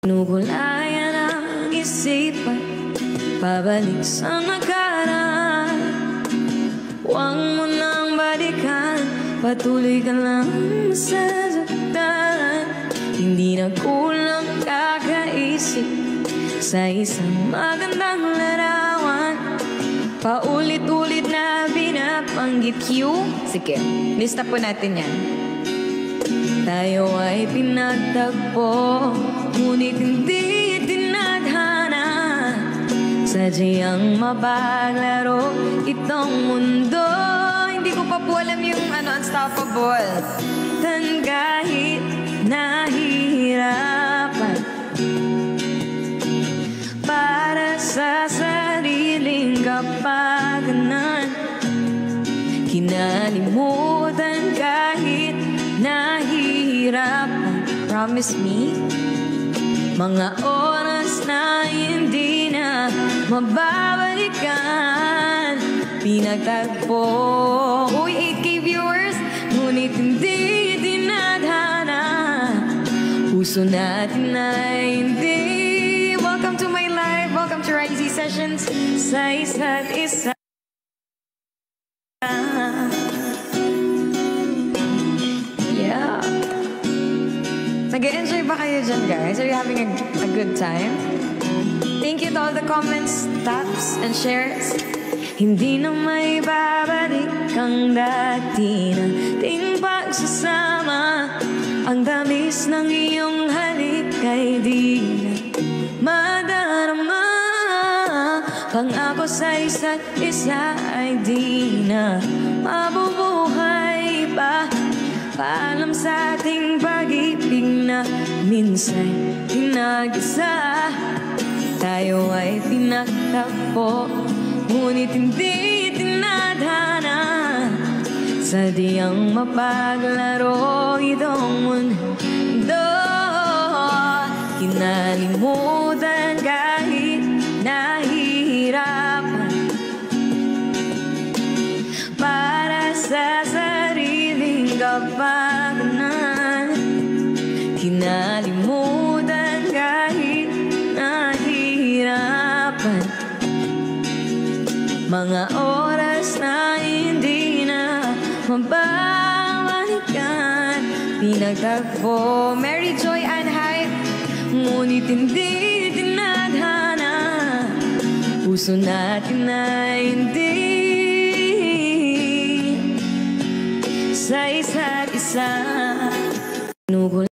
Nugulayan ang isipan, pabalik sa nakaraan. Huwag mo nang balikan, patuloy ka lang masasaktan. Hindi na kulang kakaisip sa isang magandang larawan. Paulit-ulit na binabanggit you. Sige, lista po natin yan. Tayo ay pinagtagpo, ngunit hindi tinadhana. Sadyang mapaglaro itong mundo. Hindi ko pa po alam yung Unstoppable. Tan kahit nahihirapan para sa sariling kapakanan, kinalimutan kahit nahihirapan. Promise me, mga oras na hindi na mababalikan. Pinagtagpo, uy 8K viewers, ngunit hindi dinadhana. Puso natin ay hindi. Welcome to my life, welcome to Risey Sessions. Sa isa't isa, yeah. Nag-enjoy ba kayo dyan, guys? Are you having a good time? Thank you to all the comments, taps, and shares. Hindi na may babalik ang dati nating pagsasama. Ang tamis ng iyong halik ay di na madarama. Pangako sa isa't isa ay di na mabubuhay pa. Paalam sa ating pag-ibig na minsan pinag-isa. Tayo ay pinagtagpo, ngunit hindi tinadhana. Sadyang mapaglaro itong mundo. Kinalimutan kahit nahihirapan para sa sariling kapakanan. Kinalimutan kahit nahihirapan, mga oras na hindi na mababalikan. Pinagtagpo, Mary Joy and Hype, ngunit hindi tinadhana. Puso natin ay hindi sa isa't isa.